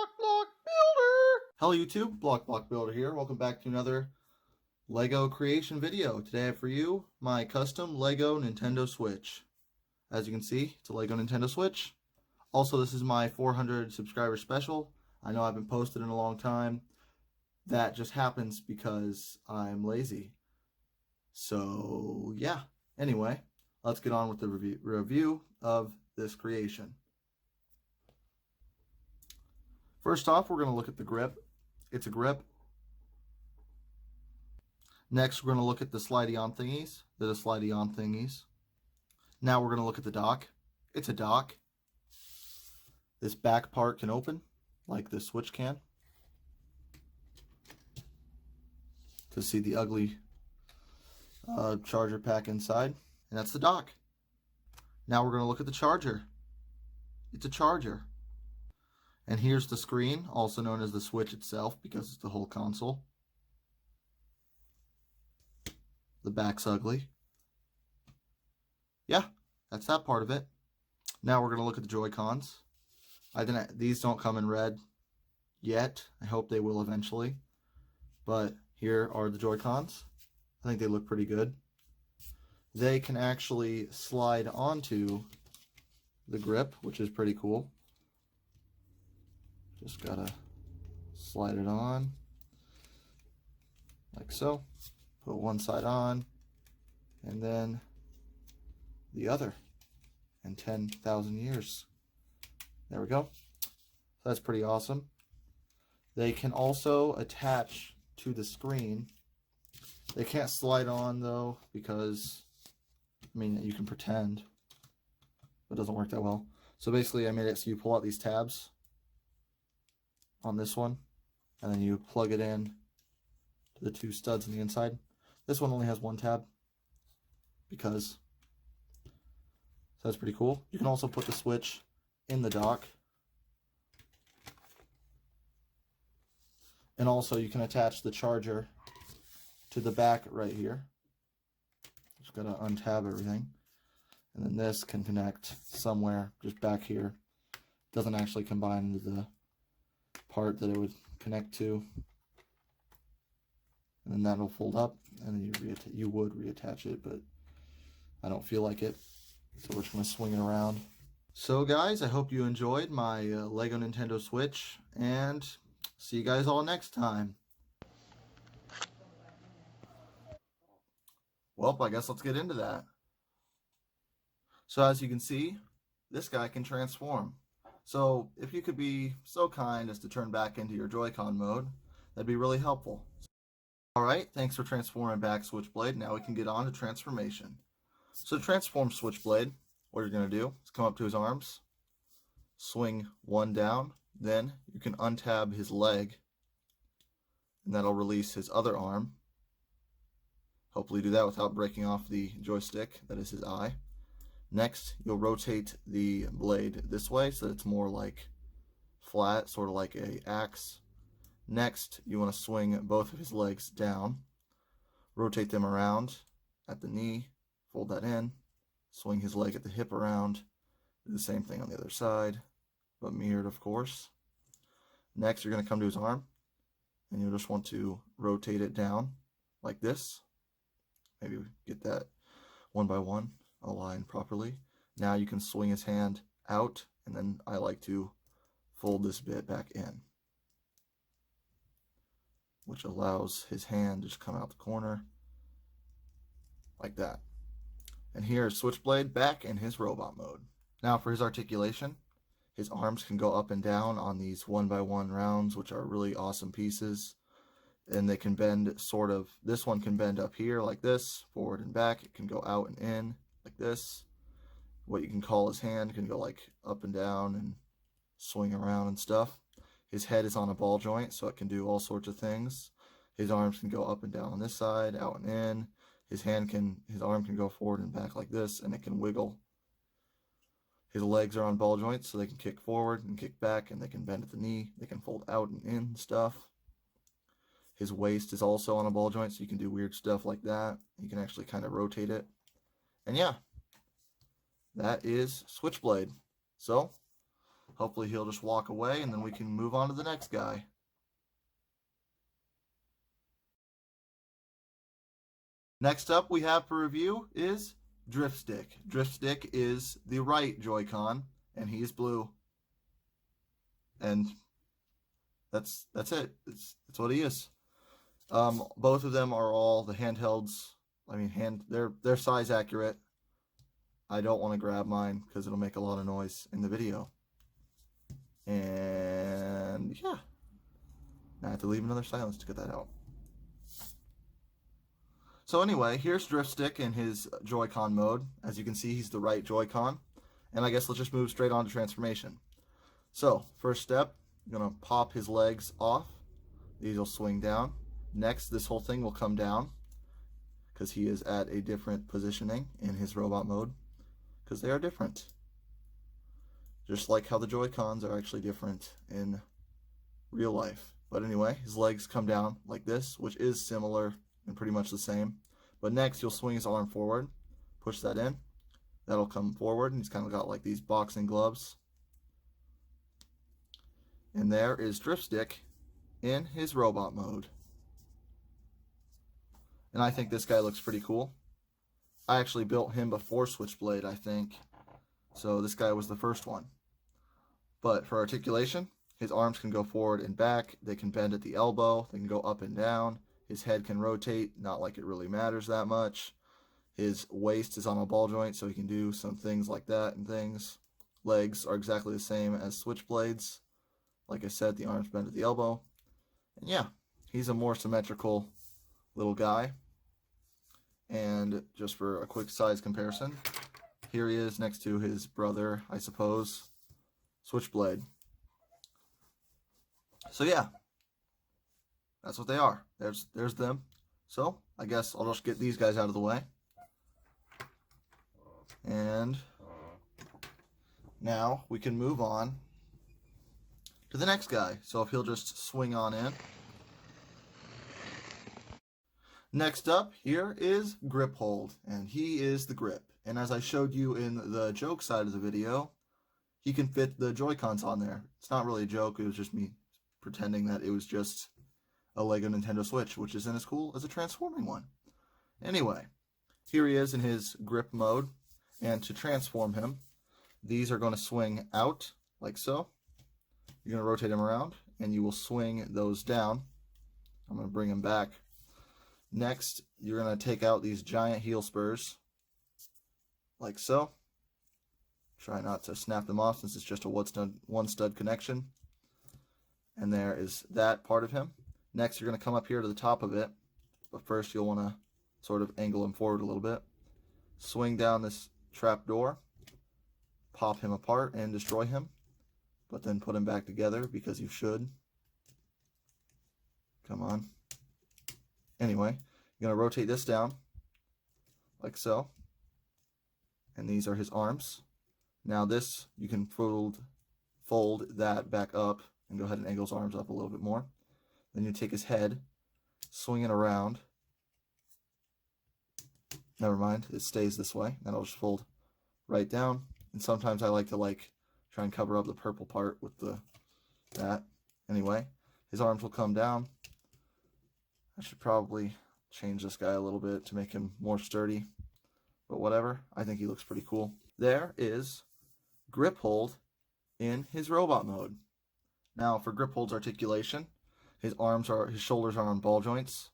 Block Builder! Hello YouTube, Block Builder here. Welcome back to another Lego creation video. Today I have for you my custom Lego Nintendo Switch. As you can see, it's a Lego Nintendo Switch. Also, this is my 400 subscriber special. I know I haven't posted in a long time. That just happens because I'm lazy. So yeah, anyway, let's get on with the review of this creation. First off, we're going to look at the grip. It's a grip. Next, we're going to look at the slidey-on thingies. They're the slidey-on thingies. Now we're going to look at the dock. It's a dock. This back part can open, like this switch can. To see the ugly charger pack inside. And that's the dock. Now we're going to look at the charger. It's a charger. And here's the screen, also known as the Switch itself, because it's the whole console. The back's ugly. Yeah, that's that part of it. Now we're going to look at the Joy-Cons. These don't come in red yet. I hope they will eventually. But here are the Joy-Cons. I think they look pretty good. They can actually slide onto the grip, which is pretty cool. Just gotta slide it on, like so. Put one side on, and then the other, in 10,000 years. There we go. So that's pretty awesome. They can also attach to the screen. They can't slide on though, because, I mean, you can pretend, but it doesn't work that well. So basically I made it so you pull out these tabs on this one, and then you plug it in to the two studs on the inside. This one only has one tab, because, so that's pretty cool. You can also put the Switch in the dock, and also you can attach the charger to the back right here. Just gotta untab everything, and then this can connect somewhere just back here. Doesn't actually combine into the part that it would connect to, and then that'll fold up, and then you would reattach it, but I don't feel like it, so we're just going to swing it around. So guys, I hope you enjoyed my Lego Nintendo Switch, and see you guys all next time. Well, I guess let's get into that. So as you can see, this guy can transform. So if you could be so kind as to turn back into your Joy-Con mode, that'd be really helpful. Alright, thanks for transforming back Switchblade. Now we can get on to transformation. So to transform Switchblade, what you're going to do is come up to his arms, swing one down, then you can untab his leg, and that'll release his other arm. Hopefully do that without breaking off the joystick, that is his eye. Next, you'll rotate the blade this way so that it's more like flat, sort of like an axe. Next, you want to swing both of his legs down, rotate them around at the knee, fold that in, swing his leg at the hip around, do the same thing on the other side, but mirrored of course. Next, you're going to come to his arm, and you'll just want to rotate it down like this. Maybe get that one by one aligned properly. Now you can swing his hand out, and then I like to fold this bit back in, which allows his hand to just come out the corner like that. And here is Switchblade back in his robot mode. Now for his articulation, his arms can go up and down on these 1x1 rounds, which are really awesome pieces. And they can bend sort of, this one can bend up here like this, forward and back. It can go out and in like this. What you can call his hand can go like up and down and swing around and stuff. His head is on a ball joint, so it can do all sorts of things. His arms can go up and down on this side, out and in. His arm can go forward and back like this, and it can wiggle. His legs are on ball joints, so they can kick forward and kick back, and they can bend at the knee. They can fold out and in and stuff. His waist is also on a ball joint, so you can do weird stuff like that. You can actually kind of rotate it. And yeah, that is Switchblade. So, hopefully he'll just walk away and then we can move on to the next guy. Next up we have for review is Drift Stick. Drift Stick is the right Joy-Con, and he's blue. And that's it. It's what he is. Both of them are all the handhelds. I mean, they're size accurate. I don't want to grab mine because it'll make a lot of noise in the video. And yeah, now I have to leave another silence to get that out. So anyway, here's Drift Stick in his Joy-Con mode. As you can see, he's the right Joy-Con. And I guess let's just move straight on to transformation. So, first step, I'm going to pop his legs off. These will swing down. Next, this whole thing will come down because he is at a different positioning in his robot mode, because they are different. Just like how the Joy-Cons are actually different in real life. But anyway, his legs come down like this, which is similar and pretty much the same. But next, you'll swing his arm forward, push that in. That'll come forward, and he's kind of got like these boxing gloves. And there is Drift Stick in his robot mode. And I think this guy looks pretty cool. I actually built him before Switchblade, I think. So this guy was the first one. But for articulation, his arms can go forward and back. They can bend at the elbow. They can go up and down. His head can rotate, not like it really matters that much. His waist is on a ball joint, so he can do some things like that and things. Legs are exactly the same as Switchblade's. Like I said, the arms bend at the elbow. And yeah, he's a more symmetrical little guy. And just for a quick size comparison, here he is next to his brother, I suppose, Switchblade. So yeah, that's what they are. There's them. So I guess I'll just get these guys out of the way. And now we can move on to the next guy. So if he'll just swing on in. Next up here is Grip Hold, and he is the grip. And as I showed you in the joke side of the video, he can fit the Joy-Cons on there. It's not really a joke, it was just me pretending that it was just a Lego Nintendo Switch, which isn't as cool as a transforming one. Anyway, here he is in his grip mode, and to transform him, these are going to swing out like so. You're going to rotate him around, and you will swing those down. I'm going to bring him back. Next, you're going to take out these giant heel spurs, like so. Try not to snap them off since it's just a one stud connection. And there is that part of him. Next, you're going to come up here to the top of it, but first you'll want to sort of angle him forward a little bit. Swing down this trap door, pop him apart and destroy him, but then put him back together because you should. Come on. Anyway, you're going to rotate this down like so. And these are his arms. Now this, you can fold that back up and go ahead and angle his arms up a little bit more. Then you take his head, swing it around. Never mind, it stays this way. Then I'll just fold right down. And sometimes I like to try and cover up the purple part with that. Anyway, his arms will come down. I should probably change this guy a little bit to make him more sturdy. But whatever, I think he looks pretty cool. There is Grip Hold in his robot mode. Now for Grip Hold's articulation, his shoulders are on ball joints.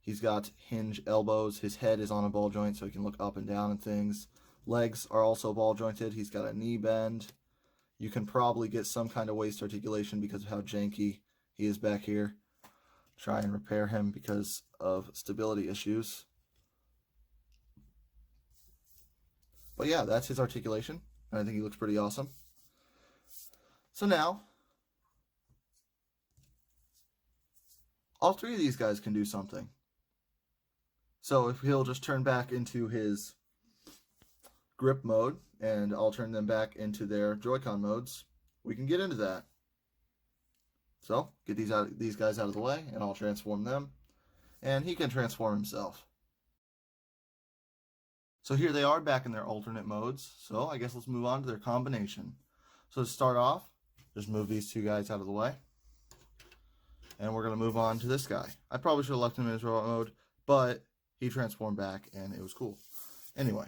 He's got hinge elbows. His head is on a ball joint so he can look up and down and things. Legs are also ball jointed. He's got a knee bend. You can probably get some kind of waist articulation because of how janky he is back here. Try and repair him because of stability issues. But yeah, that's his articulation. And I think he looks pretty awesome. So now, all three of these guys can do something. So if he'll just turn back into his grip mode, and I'll turn them back into their Joy-Con modes, we can get into that. So, get these guys out of the way, and I'll transform them. And he can transform himself. So here they are back in their alternate modes. So I guess let's move on to their combination. So to start off, Just move these two guys out of the way. And we're going to move on to this guy. I probably should have left him in his robot mode, but he transformed back and it was cool. Anyway,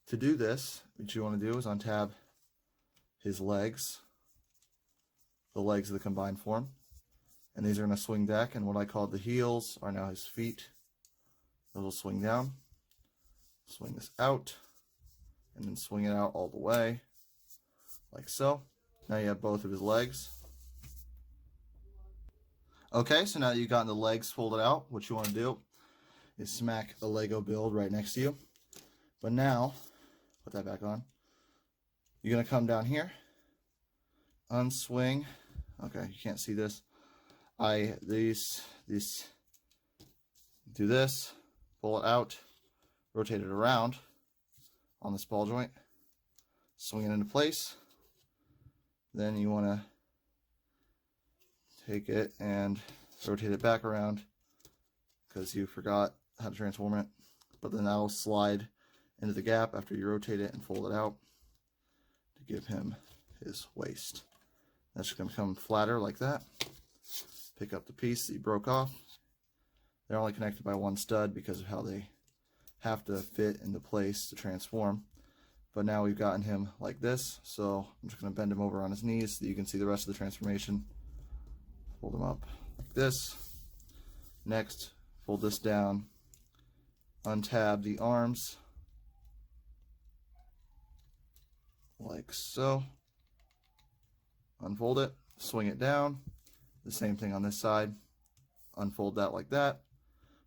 to do this, what you want to do is untab his legs, the legs of the combined form. And these are going to swing back, and what I called the heels are now his feet. Those will swing down, swing this out, and then swing it out all the way, like so. Now you have both of his legs. Okay, so now that you've gotten the legs folded out, what you want to do is smack a Lego build right next to you. But now, put that back on. You're going to come down here, unswing. Okay, you can't see this. Do this, pull it out, rotate it around on this ball joint, swing it into place. Then you want to take it and rotate it back around because you forgot how to transform it. But then that'll slide into the gap after you rotate it and fold it out to give him his waist. That's just going to come flatter like that. Pick up the piece that you broke off. They're only connected by one stud because of how they have to fit into place to transform. But now we've gotten him like this, so I'm just going to bend him over on his knees so that you can see the rest of the transformation. Fold him up like this. Next, fold this down. Untab the arms like so. Unfold it, swing it down. The same thing on this side. Unfold that like that.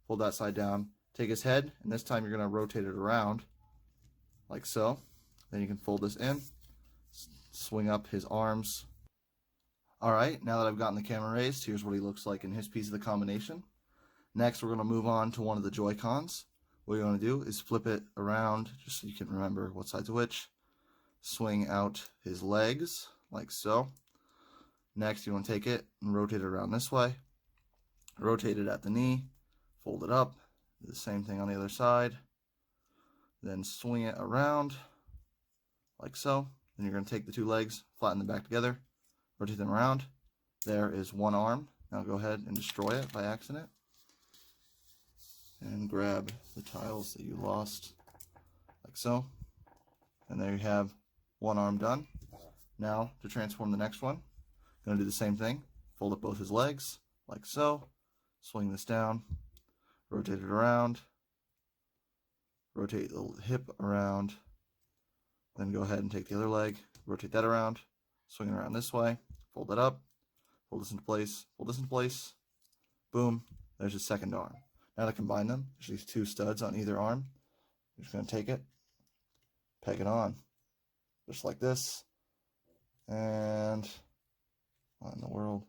Fold that side down. Take his head, and this time you're going to rotate it around like so. Then you can fold this in, swing up his arms. Alright, now that I've gotten the camera raised, here's what he looks like in his piece of the combination. Next, we're going to move on to one of the Joy-Cons. What you want to do is flip it around, just so you can remember what side's which. Swing out his legs, like so. Next, you want to take it and rotate it around this way. Rotate it at the knee, fold it up, do the same thing on the other side. Then swing it around, like so. Then you're going to take the two legs, flatten them back together, rotate them around. There is one arm. Now go ahead and destroy it by accident. And grab the tiles that you lost, like so. And there you have one arm done. Now, to transform the next one, going to do the same thing. Fold up both his legs, like so. Swing this down, rotate it around, rotate the hip around, then go ahead and take the other leg, rotate that around, swing it around this way, fold it up, fold this into place, fold this into place, boom, there's his second arm. Now to combine them, there's these two studs on either arm. You're just going to take it, peg it on, just like this, and what in the world?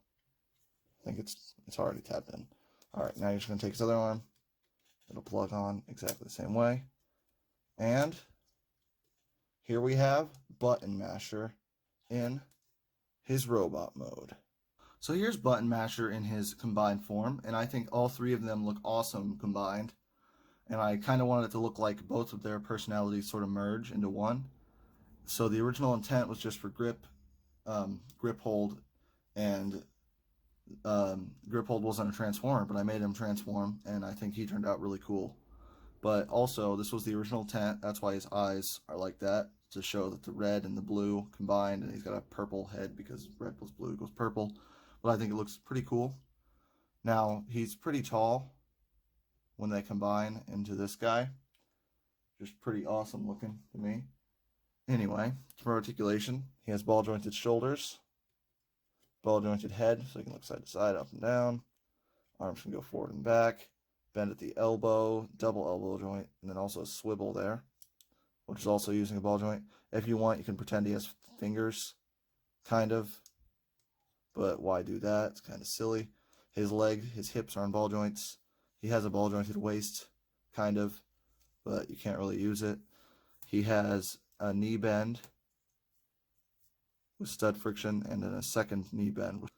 I think it's already tapped in. Alright, now you're just going to take his other arm. It'll plug on exactly the same way. And here we have Button Masher in his robot mode. So here's Button Masher in his combined form, and I think all three of them look awesome combined. And I kind of wanted it to look like both of their personalities sort of merge into one. So the original intent was just for grip hold, and grip hold wasn't a transformer, but I made him transform, and I think he turned out really cool. But also, this was the original intent. That's why his eyes are like that, to show that the red and the blue combined, and he's got a purple head because red plus blue equals purple. But I think it looks pretty cool. Now, he's pretty tall when they combine into this guy. Just pretty awesome looking to me. Anyway, for articulation, he has ball jointed shoulders, ball jointed head, so he can look side to side, up and down. Arms can go forward and back. Bend at the elbow, double elbow joint, and then also a swivel there, which is also using a ball joint. If you want, you can pretend he has fingers, kind of, but why do that? It's kind of silly. His hips are on ball joints. He has a ball jointed waist, kind of, but you can't really use it. He has a knee bend with stud friction, and then a second knee bend,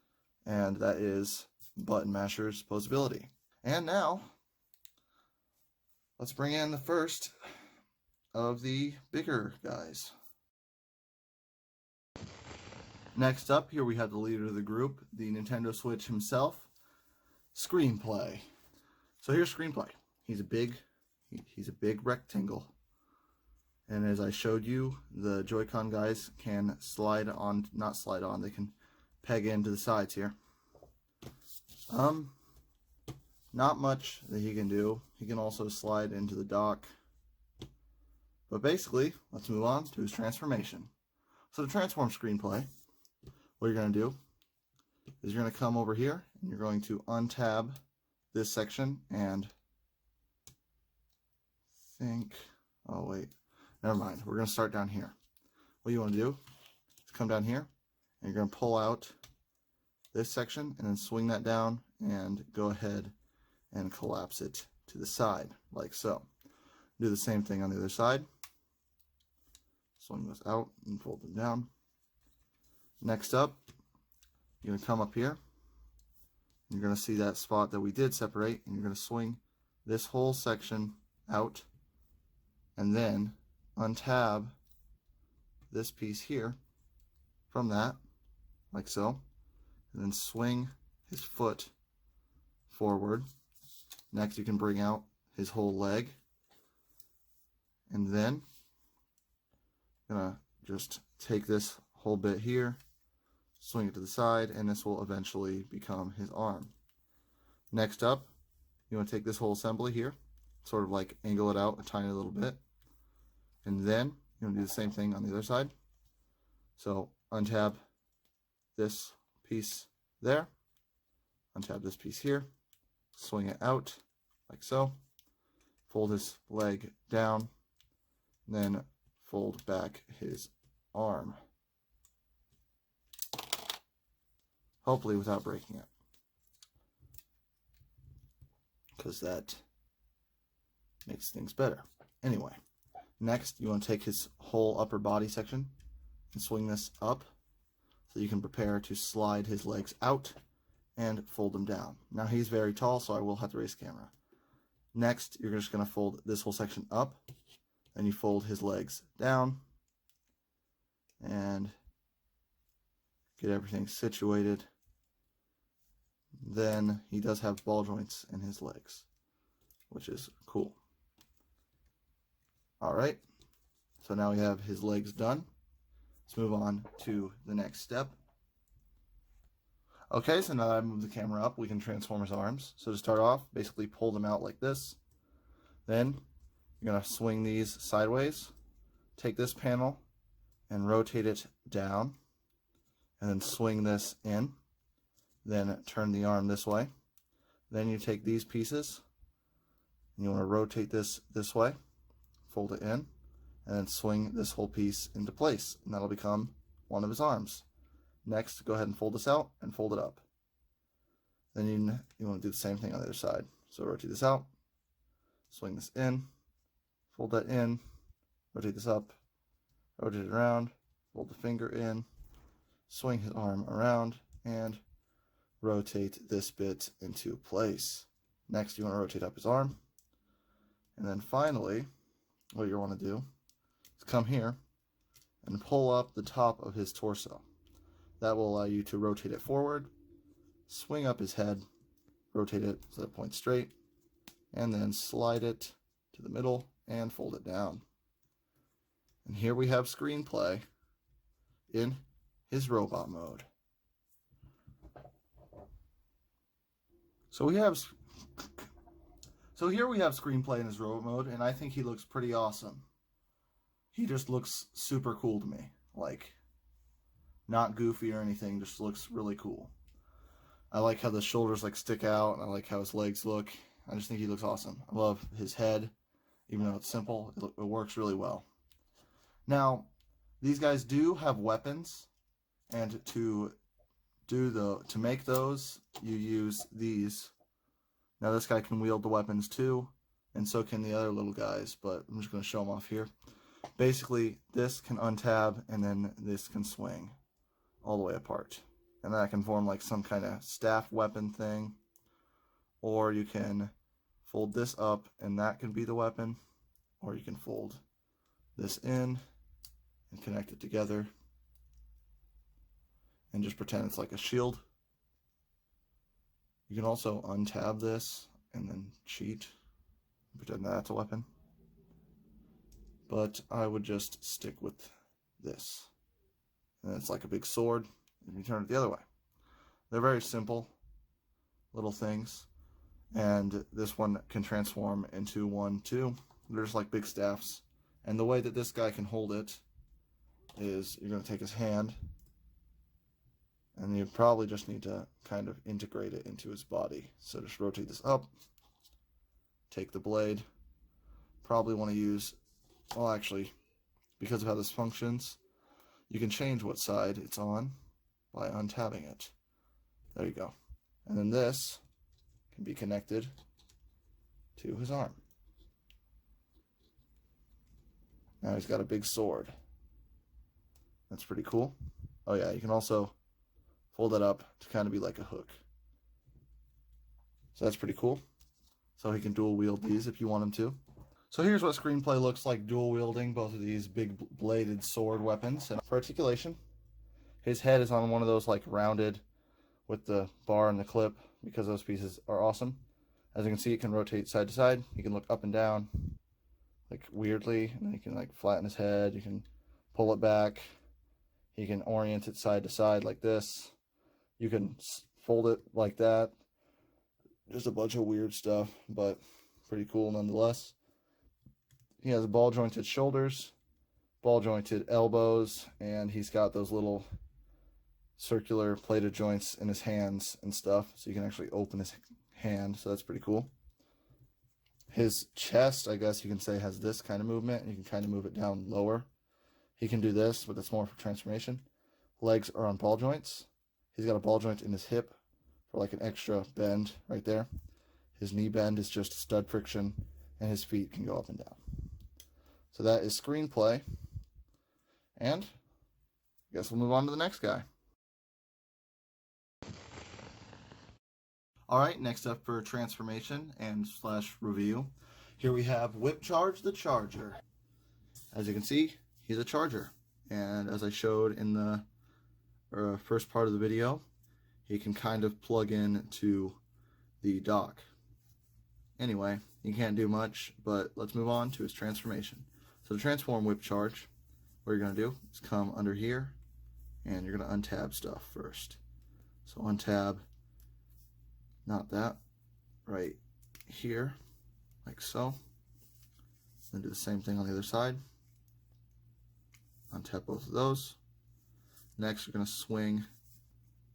and that is Button Masher's posability. And now, let's bring in the first of the bigger guys. Next up, here we have the leader of the group, the Nintendo Switch himself, Screenplay. So here's Screenplay. He's a big rectangle. And as I showed you, the Joy-Con guys can not slide on, they can peg into the sides here. Not much that he can do. He can also slide into the dock. But basically, let's move on to his transformation. So to transform Screenplay, what you're going to do is you're going to come over here and you're going to untab this section and oh wait, never mind. We're going to start down here. What you want to do is come down here and you're going to pull out this section and then swing that down and go ahead and collapse it to the side like so. Do the same thing on the other side. Swing this out and fold them down. Next up, you're going to come up here. You're going to see that spot that we did separate, and you're going to swing this whole section out and then untab this piece here from that, like so, and then swing his foot forward. Next, you can bring out his whole leg, and then I'm going to just take this whole bit here, swing it to the side, and this will eventually become his arm. Next up, you want to take this whole assembly here, sort of like angle it out a tiny little bit, and then you want to do the same thing on the other side. So untab this piece there, untab this piece here, swing it out like so, fold his leg down, then fold back his arm. Hopefully without breaking it, because that makes things better. Anyway, next you want to take his whole upper body section and swing this up so you can prepare to slide his legs out and fold them down. Now he's very tall, so I will have to raise the camera. Next, you're just going to fold this whole section up, and you fold his legs down and get everything situated. Then he does have ball joints in his legs, which is cool. Alright, so now we have his legs done. Let's move on to the next step. Okay, so now that I move the camera up, we can transform his arms. So to start off, basically pull them out like this. Then you're going to swing these sideways, take this panel and rotate it down, and then swing this in. Then turn the arm this way. Then you take these pieces and you want to rotate this way, fold it in, and then swing this whole piece into place, and that'll become one of his arms. Next, go ahead and fold this out and fold it up. Then you want to do the same thing on the other side. So rotate this out, swing this in, fold that in, rotate this up, rotate it around, fold the finger in, swing his arm around, and rotate this bit into place. Next, you want to rotate up his arm. And then finally, what you want to do is come here and pull up the top of his torso. That will allow you to rotate it forward, swing up his head, rotate it so it points straight, and then slide it to the middle and fold it down. And here we have Screenplay in his robot mode. So here we have Screenplay in his robot mode, and I think he looks pretty awesome. He just looks super cool to me. Like, not goofy or anything, just looks really cool. I like how the shoulders like stick out, and I like how his legs look. I just think he looks awesome. I love his head, even though it's simple, it works really well. Now, these guys do have weapons, and to make those, you use these. Now this guy can wield the weapons too, and so can the other little guys, but I'm just going to show them off here. Basically, this can untab, and then this can swing all the way apart. And that can form like some kind of staff weapon thing. Or you can fold this up, and that can be the weapon. Or you can fold this in and connect it together. and just pretend it's like a shield. You can also untab this and then cheat, pretend that's a weapon. But I would just stick with this. And it's like a big sword, and you turn it the other way. They're very simple little things. And this one can transform into one too. They're just like big staffs. And the way that this guy can hold it is you're going to take his hand, and you probably just need to kind of integrate it into his body. So just rotate this up, take the blade, probably want to use, well actually, because of how this functions, you can change what side it's on by untabbing it. There you go. And then this can be connected to his arm. Now he's got a big sword. That's pretty cool. Oh yeah, you can also fold it up to kind of be like a hook. So that's pretty cool. So he can dual wield these if you want him to. So here's what Screenplay looks like dual wielding both of these big bladed sword weapons. And for articulation, his head is on one of those like rounded with the bar and the clip, because those pieces are awesome. As you can see, it can rotate side to side. You can look up and down like weirdly, and then you can like flatten his head. You can pull it back. You can orient it side to side like this. You can fold it like that. Just a bunch of weird stuff, but pretty cool nonetheless. He has ball jointed shoulders, ball jointed elbows, and he's got those little circular plated joints in his hands and stuff, so you can actually open his hand, so that's pretty cool. His chest, I guess you can say, has this kind of movement, and you can kind of move it down lower. He can do this, but that's more for transformation. Legs are on ball joints. He's got a ball joint in his hip for like an extra bend right there. His knee bend is just stud friction, and his feet can go up and down. So that is Screenplay. And I guess we'll move on to the next guy. Alright, next up for transformation and / review, here we have Whip Charge the Charger. As you can see, he's a charger, and as I showed in the first part of the video, he can kind of plug in to the dock. Anyway, he can't do much, but let's move on to his transformation. So to transform Whip Charge, what you're going to do is come under here, and you're going to untab stuff first. So untab, not that, right here, like so. Then do the same thing on the other side. Untap both of those. Next, you're going to swing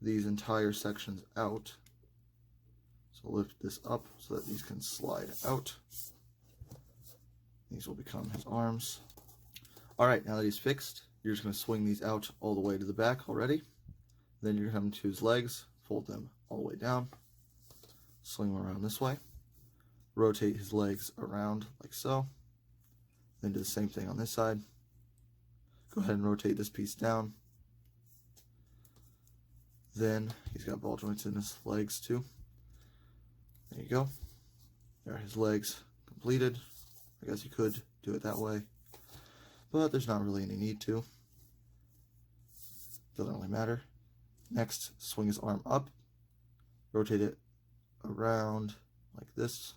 these entire sections out. So lift this up so that these can slide out. These will become his arms. Alright, now that he's fixed, you're just going to swing these out all the way to the back already. Then you're going to come to his legs, fold them all the way down, swing them around this way, rotate his legs around like so, then do the same thing on this side. Go ahead and rotate this piece down. Then he's got ball joints in his legs too. There you go. There are his legs completed. I guess you could do it that way, but there's not really any need to. Doesn't really matter. Next, swing his arm up, rotate it around like this.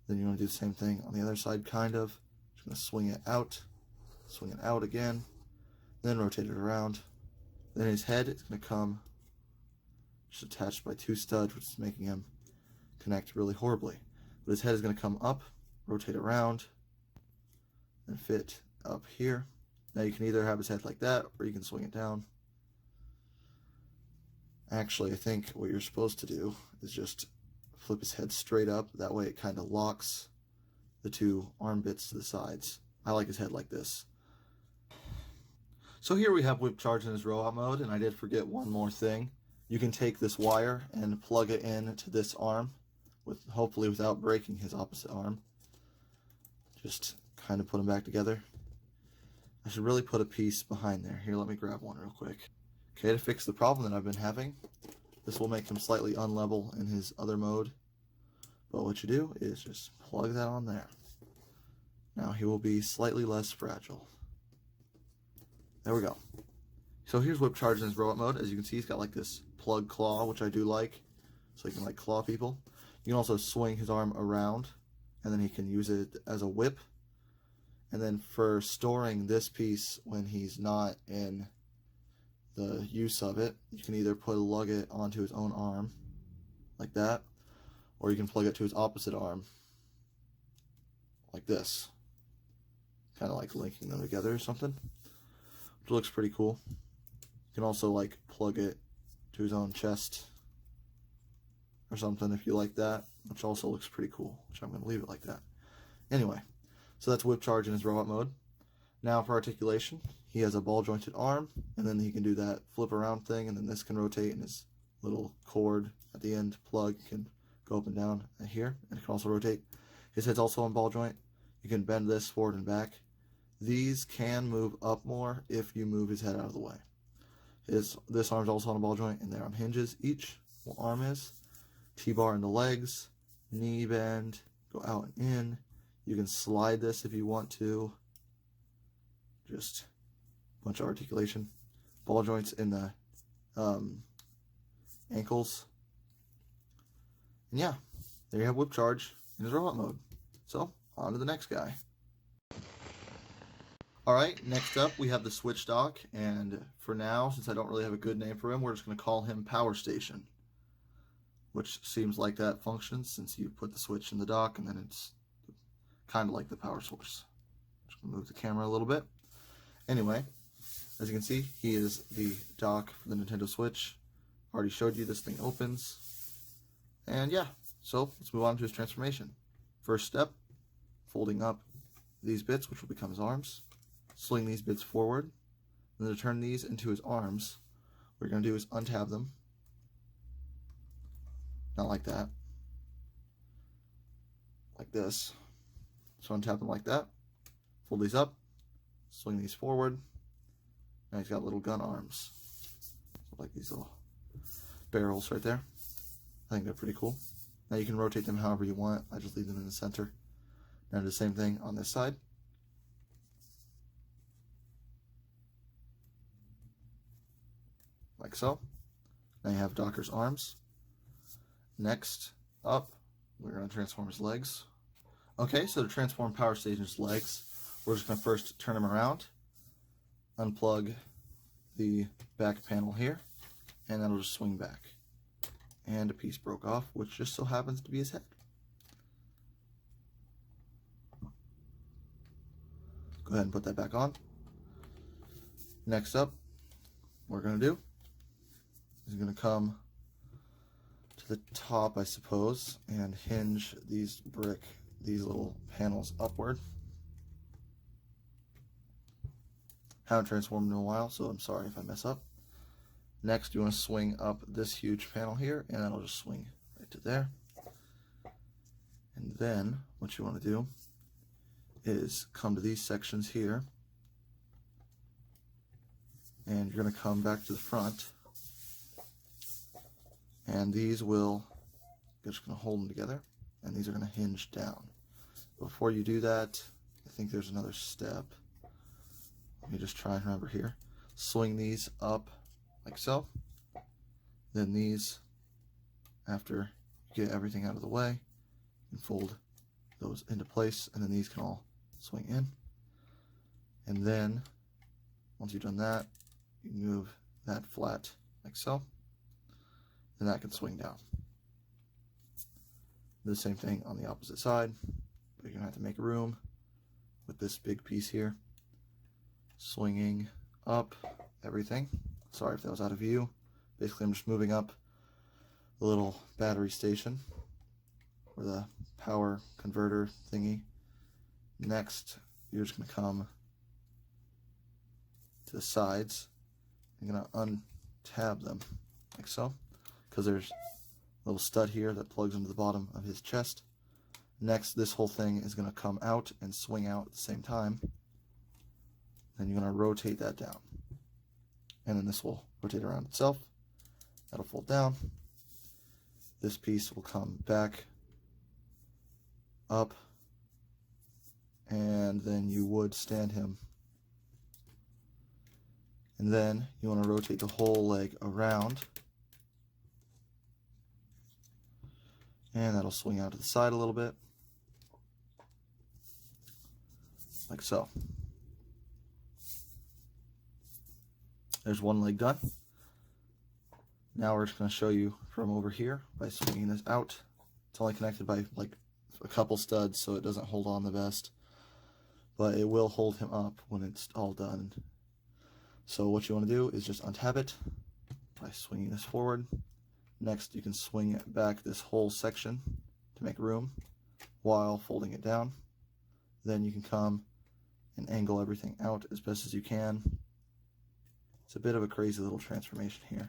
Then you want to do the same thing on the other side, kind of. Just going to swing it out again, then rotate it around. Then his head is going to come just attached by 2 studs, which is making him connect really horribly. But his head is going to come up, rotate around, and fit up here. Now you can either have his head like that, or you can swing it down. Actually, I think what you're supposed to do is just flip his head straight up. That way it kind of locks the 2 arm bits to the sides. I like his head like this. So here we have Whip Charge in his robot mode, and I did forget one more thing. You can take this wire and plug it in to this arm, hopefully without breaking his opposite arm. Just kind of put them back together. I should really put a piece behind there. Here, let me grab one real quick. Okay, to fix the problem that I've been having, this will make him slightly unlevel in his other mode. But what you do is just plug that on there. Now he will be slightly less fragile. There we go. So here's whip charge in his robot mode. As you can see, he's got like this plug claw, which I do like. So he can like claw people. You can also swing his arm around, and then he can use it as a whip. And then for storing this piece when he's not in the use of it, you can either plug it onto his own arm, like that, or you can plug it to his opposite arm, like this. Kind of like linking them together or something, which looks pretty cool. You can also like plug it to his own chest or something if you like that, which also looks pretty cool, which I'm going to leave it like that. Anyway, so that's whip charge in his robot mode. Now for articulation, he has a ball jointed arm, and then he can do that flip around thing, and then this can rotate, and his little cord at the end plug can go up and down here, and it can also rotate. His head's also on ball joint. You can bend this forward and back. These can move up more if you move his head out of the way. This arm's also on a ball joint, and they're on hinges each. What arm is? T-bar in the legs, knee bend, go out and in. You can slide this if you want to. Just a bunch of articulation. Ball joints in the ankles. And yeah, there you have whip charge in his robot mode. So, on to the next guy. Alright, next up we have the switch dock, and for now, since I don't really have a good name for him, we're just going to call him Power Station. Which seems like that functions since you put the switch in the dock, and then it's kind of like the power source. Just going to move the camera a little bit. Anyway, as you can see, he is the dock for the Nintendo Switch. Already showed you this thing opens. And yeah, so let's move on to his transformation. First step, folding up these bits, which will become his arms. Sling these bits forward. And then to turn these into his arms, what we're going to do is untab them. Not like that. Like this. So untap them like that. Fold these up. Swing these forward. Now he's got little gun arms. Like these little barrels right there. I think they're pretty cool. Now you can rotate them however you want. I just leave them in the center. Now do the same thing on this side. Like so. Now you have Docker's arms. Next up, we're going to transform his legs. Okay, so to transform Power Station's legs, we're just going to first turn him around, unplug the back panel here, and that'll just swing back. And a piece broke off, which just so happens to be his head. Go ahead and put that back on. Next up, what we're going to do is going to come to the top, I suppose, and hinge these little panels upward. Haven't transformed in a while, so I'm sorry if I mess up. Next, you want to swing up this huge panel here, and that'll just swing right to there. And then, what you want to do is come to these sections here, and you're going to come back to the front, and these will, you're just going to hold them together, and these are going to hinge down. Before you do that, I think there's another step. Let me just try and remember here. Swing these up like so. Then these, after you get everything out of the way, you can fold those into place, and then these can all swing in. And then, once you've done that, you can move that flat like so, and that can swing down. The same thing on the opposite side, but you're going to have to make room with this big piece here. Swinging up everything. Sorry if that was out of view. Basically, I'm just moving up the little battery station or the power converter thingy. Next, you're just going to come to the sides. You're going to untab them like so, because there's a little stud here that plugs into the bottom of his chest. Next, this whole thing is going to come out and swing out at the same time. Then you're going to rotate that down. And then this will rotate around itself. That'll fold down. This piece will come back up. And then you would stand him And then you want to rotate the whole leg around. And that'll swing out to the side a little bit. Like so. There's one leg done. Now we're just going to show you from over here by swinging this out. It's only connected by like a couple studs, so it doesn't hold on the best. But it will hold him up when it's all done. So what you want to do is just untap it by swinging this forward. Next, you can swing it back this whole section to make room while folding it down. Then you can come and angle everything out as best as you can. It's a bit of a crazy little transformation here,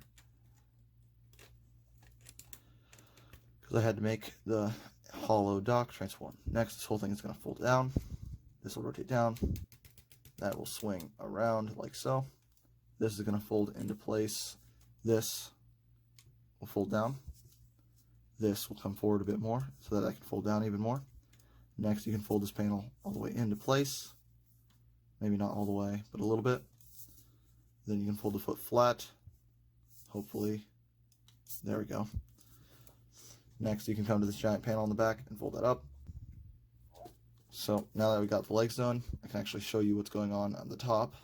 because I had to make the hollow dock transform. Next, this whole thing is going to fold down. This will rotate down. That will swing around like so. This is going to fold into place. This will fold down. This will come forward a bit more so that I can fold down even more. Next, you can fold this panel all the way into place. Maybe not all the way, but a little bit. Then you can fold the foot flat. Hopefully. There we go. Next, you can come to this giant panel on the back and fold that up. So now that we got the legs done, I can actually show you what's going on the top.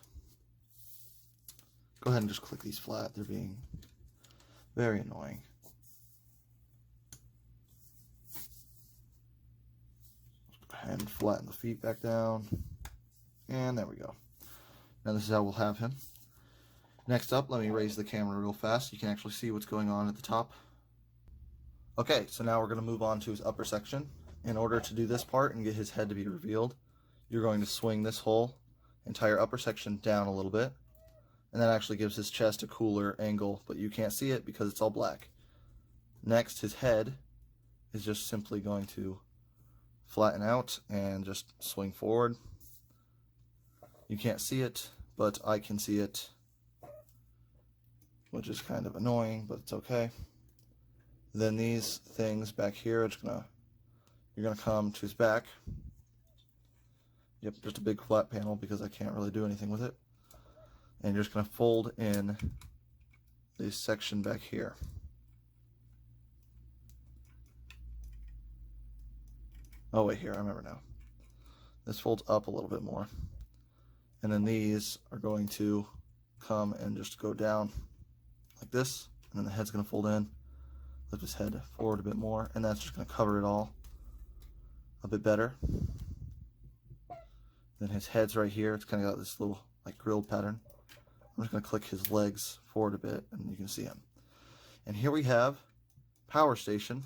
Go ahead and just click these flat. They're being very annoying. Go ahead and flatten the feet back down. And there we go. Now this is how we'll have him. Next up, let me raise the camera real fast so you can actually see what's going on at the top. Okay, so now we're going to move on to his upper section. In order to do this part and get his head to be revealed, you're going to swing this whole entire upper section down a little bit. And that actually gives his chest a cooler angle, but you can't see it because it's all black. Next, his head is just simply going to flatten out and just swing forward. You can't see it, but I can see it, which is kind of annoying, but it's okay. Then these things back here, you're gonna come to his back. Yep, just a big flat panel because I can't really do anything with it. And you're just going to fold in this section back here. Oh wait, here, I remember now. This folds up a little bit more. And then these are going to come and just go down like this. And then the head's going to fold in. Lift his head forward a bit more. And that's just going to cover it all a bit better. Then his head's right here. It's kind of got this little like grilled pattern. I'm just going to click his legs forward a bit and you can see him. And here we have Power Station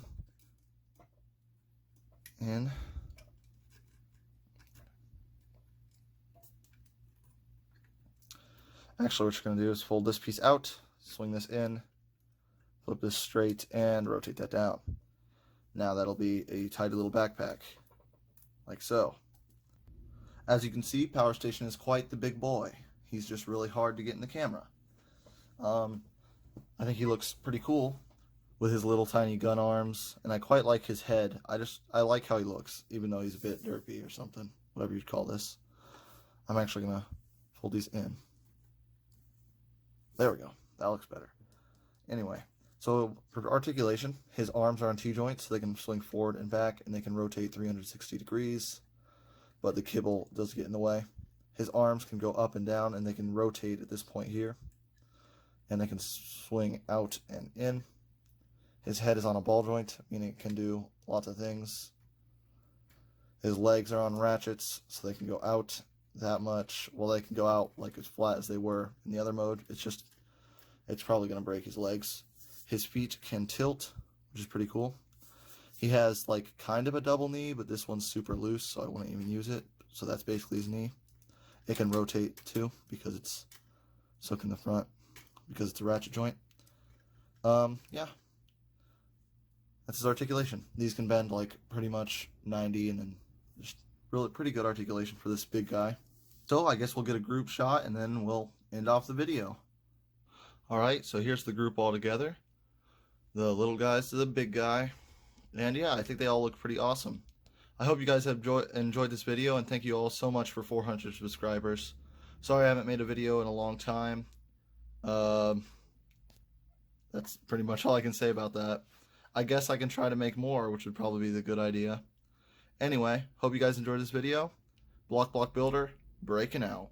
in actually what you're going to do is fold this piece out, swing this in, flip this straight, and rotate that down. Now that'll be a tidy little backpack, like so. As you can see, Power Station is quite the big boy. He's just really hard to get in the camera. I think he looks pretty cool with his little tiny gun arms, and I quite like his head. I like how he looks, even though he's a bit derpy or something, whatever you'd call this. I'm actually gonna fold these in. There we go. That looks better. Anyway, so for articulation, his arms are on T-joints, so they can swing forward and back, and they can rotate 360 degrees, but the kibble does get in the way. His arms can go up and down, and they can rotate at this point here, and they can swing out and in. His head is on a ball joint, meaning it can do lots of things. His legs are on ratchets, so they can go out that much. Well, they can go out like as flat as they were in the other mode. It's probably going to break his legs. His feet can tilt, which is pretty cool. He has like kind of a double knee, but this one's super loose, so I wouldn't even use it. So that's basically his knee. It can rotate too, because it's stuck in the front, because it's a ratchet joint. Yeah. That's his articulation. These can bend like pretty much 90, and then just really pretty good articulation for this big guy. So I guess we'll get a group shot and then we'll end off the video. Alright, so here's the group all together. The little guys to the big guy. And yeah, I think they all look pretty awesome. I hope you guys have enjoyed this video, and thank you all so much for 400 subscribers. Sorry I haven't made a video in a long time. Um, that's pretty much all I can say about that. I guess I can try to make more, which would probably be the good idea. Anyway, hope you guys enjoyed this video. Block Builder, breaking out.